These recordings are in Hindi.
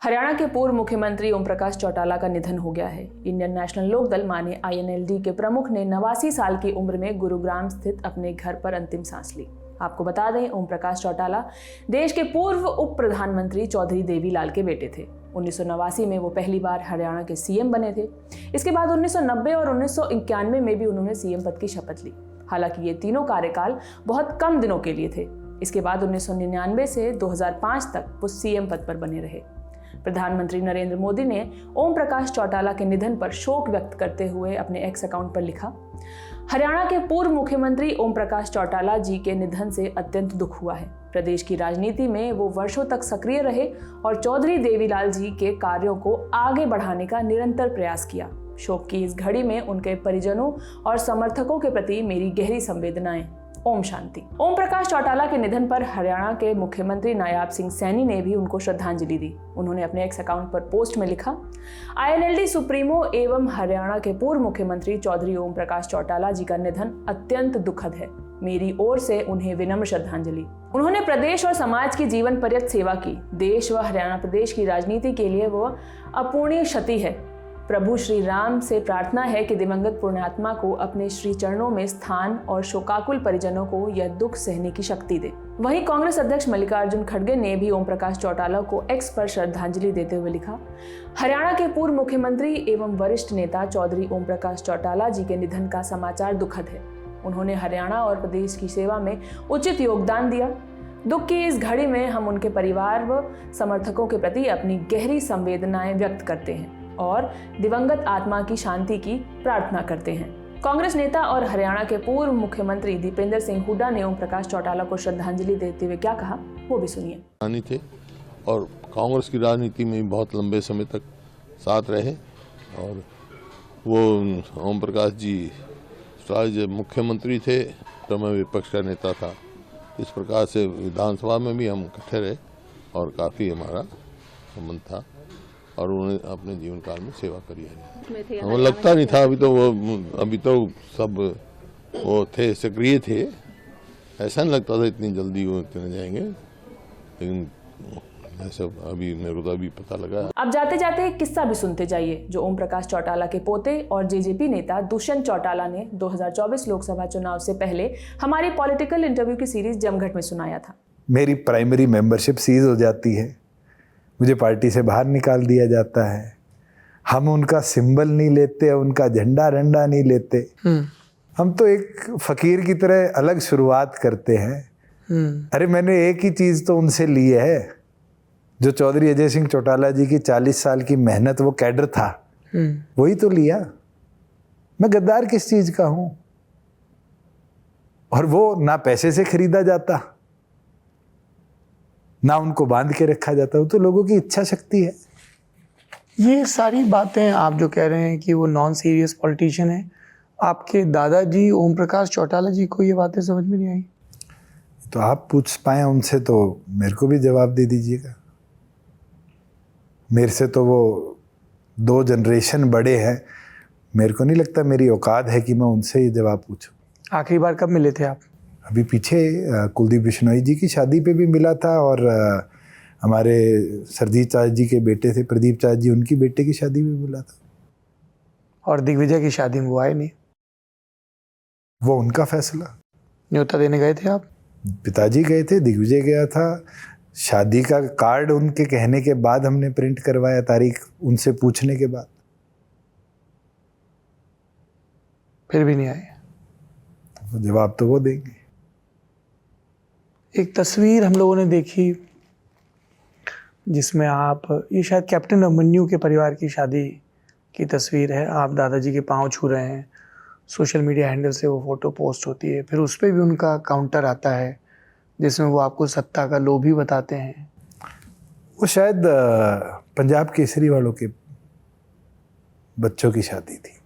हरियाणा के पूर्व मुख्यमंत्री ओम प्रकाश चौटाला का निधन हो गया है। इंडियन नेशनल लोकदल माने INLD के प्रमुख ने 89 साल की उम्र में गुरुग्राम स्थित अपने घर पर अंतिम सांस ली। आपको बता दें, ओम प्रकाश चौटाला देश के पूर्व उप प्रधानमंत्री चौधरी देवीलाल के बेटे थे। 1989 में वो पहली बार हरियाणा के CM बने थे। इसके बाद 1990 और 1991 में भी उन्होंने CM पद की शपथ ली। हालांकि ये तीनों कार्यकाल बहुत कम दिनों के लिए थे। इसके बाद 1999 से 2005 तक वो CM पद पर बने रहे। प्रधानमंत्री नरेंद्र मोदी ने ओम प्रकाश चौटाला के निधन पर शोक व्यक्त करते हुए अपने एक्स अकाउंट पर लिखा, हरियाणा के पूर्व मुख्यमंत्री ओम प्रकाश चौटाला जी के निधन से अत्यंत दुख हुआ है। प्रदेश की राजनीति में वो वर्षों तक सक्रिय रहे और चौधरी देवीलाल जी के कार्यों को आगे बढ़ाने का निरंतर प्रयास किया। शोक की इस घड़ी में उनके परिजनों और समर्थकों के प्रति मेरी गहरी संवेदनाएं। ओम शांति। ओम प्रकाश चौटाला के निधन पर हरियाणा के मुख्यमंत्री नायाब सिंह सैनी ने भी उनको श्रद्धांजलि दी। उन्होंने अपने एक्स अकाउंट पर पोस्ट में लिखा, INLD सुप्रीमो एवं हरियाणा के पूर्व मुख्यमंत्री चौधरी ओम प्रकाश चौटाला जी का निधन अत्यंत दुखद है। मेरी ओर से उन्हें विनम्र श्रद्धांजलि। उन्होंने प्रदेश और समाज की जीवन पर्यंत सेवा की। देश व हरियाणा प्रदेश की राजनीति के लिए वो अपूर्णीय क्षति है। प्रभु श्री राम से प्रार्थना है कि दिवंगत पुण्यात्मा को अपने श्री चरणों में स्थान और शोकाकुल परिजनों को यह दुख सहने की शक्ति दे। वहीं कांग्रेस अध्यक्ष मल्लिकार्जुन खड़गे ने भी ओम प्रकाश चौटाला को एक्स पर श्रद्धांजलि देते हुए लिखा, हरियाणा के पूर्व मुख्यमंत्री एवं वरिष्ठ नेता चौधरी ओम प्रकाश चौटाला जी के निधन का समाचार दुखद है। उन्होंने हरियाणा और प्रदेश की सेवा में उचित योगदान दिया। दुख की इस घड़ी में हम उनके परिवार व समर्थकों के प्रति अपनी गहरी संवेदनाएं व्यक्त करते हैं और दिवंगत आत्मा की शांति की प्रार्थना करते हैं। कांग्रेस नेता और हरियाणा के पूर्व मुख्यमंत्री दीपेंद्र सिंह हुड्डा ने ओम प्रकाश चौटाला को श्रद्धांजलि देते हुए क्या कहा, वो भी सुनिए। थे और कांग्रेस की राजनीति में बहुत लंबे समय तक साथ रहे और वो ओम प्रकाश जी जब मुख्यमंत्री थे तो मैं विपक्ष का नेता था। इस प्रकार से विधानसभा में भी हम इकट्ठे रहे और काफ़ी हमारा संबंध था और उन्होंने अपने जीवन काल में सेवा करी है। वो लगता नहीं था, अभी तो सब वो थे, सक्रिय थे। ऐसा नहीं लगता था इतनी जल्दी वो चले जाएंगे, लेकिन ऐसा अभी मेरे को तो अभी पता लगा। अब जाते जाते एक किस्सा भी सुनते जाइए जो ओम प्रकाश चौटाला के पोते और JJP नेता दुष्यंत चौटाला ने 2024 लोकसभा चुनाव से पहले हमारी पॉलिटिकल इंटरव्यू की सीरीज जमघट में सुनाया था। मेरी प्राइमरी मेंबरशिप सीज हो जाती है, मुझे पार्टी से बाहर निकाल दिया जाता है। हम उनका सिंबल नहीं लेते, उनका झंडा रंडा नहीं लेते। हम तो एक फकीर की तरह अलग शुरुआत करते हैं। अरे मैंने एक ही चीज तो उनसे ली है, जो चौधरी अजय सिंह चौटाला जी की 40 साल की मेहनत, वो कैडर था, वही तो लिया। मैं गद्दार किस चीज का हूं? और वो ना पैसे से खरीदा जाता, ना उनको बांध के रखा जाता। वो तो लोगों की इच्छा शक्ति है। ये सारी बातें आप जो कह रहे हैं कि वो नॉन सीरियस पॉलिटिशियन है, आपके दादाजी ओम प्रकाश चौटाला जी को ये बातें समझ में नहीं आई? तो आप पूछ पाए उनसे तो मेरे को भी जवाब दे दीजिएगा। मेरे से तो वो 2 जनरेशन बड़े हैं। मेरे को नहीं लगता मेरी औकात है कि मैं उनसे ये जवाब पूछूं। आखिरी बार कब मिले थे आप? अभी पीछे कुलदीप बिश्नोई जी की शादी पे भी मिला था और हमारे सरजीत चाचा जी के बेटे थे प्रदीप चाचा जी, उनकी बेटे की शादी में मिला था। और दिग्विजय की शादी में वो आए नहीं? वो उनका फैसला। न्योता देने गए थे आप? पिताजी गए थे, दिग्विजय गया था। शादी का कार्ड उनके कहने के बाद हमने प्रिंट करवाया, तारीख उनसे पूछने के बाद। फिर भी नहीं आए? जवाब तो वो देंगे। एक तस्वीर हम लोगों ने देखी जिसमें आप, ये शायद कैप्टन अभिमन्यु के परिवार की शादी की तस्वीर है। आप दादाजी के पांव छू रहे हैं। सोशल मीडिया हैंडल से वो फोटो पोस्ट होती है, फिर उस पर भी उनका काउंटर आता है जिसमें वो आपको सत्ता का लोभी बताते हैं। वो शायद पंजाब केसरी वालों के बच्चों की शादी थी।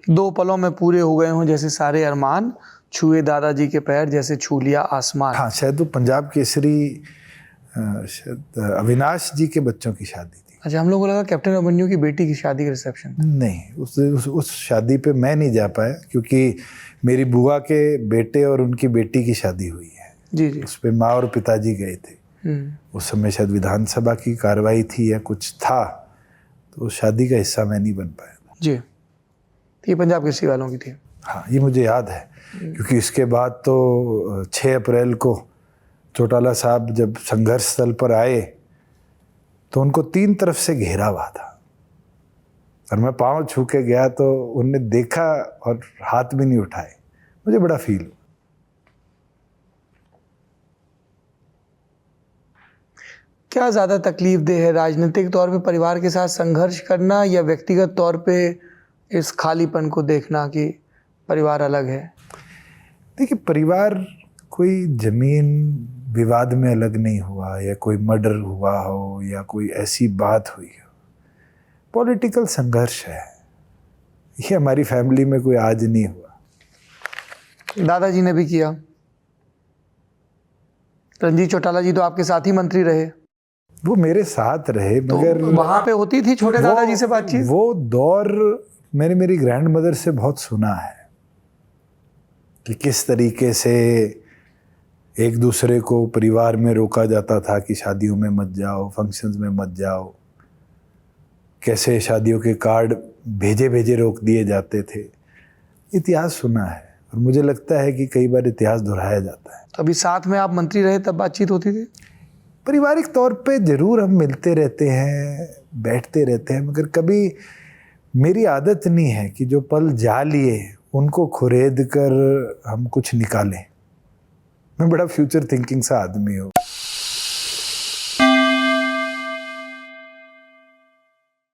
2 पलों में पूरे हो गए हों जैसे सारे अरमान, छुए दादाजी के पैर जैसे छू लिया आसमान। हाँ, शायद वो पंजाब केसरी शायद अविनाश जी के बच्चों की शादी थी। अच्छा, हम लोगों को लगा कैप्टन अभिमन्यु की बेटी की शादी का रिसेप्शन। नहीं, उस शादी पे मैं नहीं जा पाया क्योंकि मेरी बुआ के बेटे और उनकी बेटी की शादी हुई है। जी जी। उस पे माँ और पिताजी गए थे। उस समय शायद विधानसभा की कार्रवाई थी या कुछ था, तो उस शादी का हिस्सा मैं नहीं बन पाया था। जी, तो ये पंजाब केसरी वालों की थी। हाँ, ये मुझे याद है, क्योंकि इसके बाद तो 6 अप्रैल को चौटाला साहब जब संघर्ष स्थल पर आए तो उनको 3 तरफ से घेरा हुआ था, और मैं पाँव छू के गया तो उनने देखा और हाथ भी नहीं उठाए। मुझे बड़ा फील हुआ। क्या ज़्यादा तकलीफ देह है, राजनीतिक तौर पे परिवार के साथ संघर्ष करना या व्यक्तिगत तौर पे इस खालीपन को देखना कि परिवार अलग है? देखिए, परिवार कोई जमीन विवाद में अलग नहीं हुआ, या कोई मर्डर हुआ हो, या कोई ऐसी बात हुई हो। पॉलिटिकल संघर्ष है, ये हमारी फैमिली में कोई आज नहीं हुआ। दादाजी ने भी किया। रणजीत चौटाला जी तो आपके साथ ही मंत्री रहे, वो मेरे साथ रहे, मगर तो वहां पे होती थी छोटे दादाजी से बातचीत? वो दौर मैंने मेरी ग्रैंड मदर से बहुत सुना है कि किस तरीके से एक दूसरे को परिवार में रोका जाता था कि शादियों में मत जाओ, फंक्शंस में मत जाओ, कैसे शादियों के कार्ड भेजे रोक दिए जाते थे। इतिहास सुना है, और मुझे लगता है कि कई बार इतिहास दोहराया जाता है। तो अभी साथ में आप मंत्री रहे तब बातचीत होती थी? पारिवारिक तौर पे जरूर हम मिलते रहते हैं, बैठते रहते हैं, मगर कभी मेरी आदत नहीं है कि जो पल जा लिए उनको खुरेद कर हम कुछ निकालें। मैं बड़ा फ्यूचर थिंकिंग सा आदमी हूँ।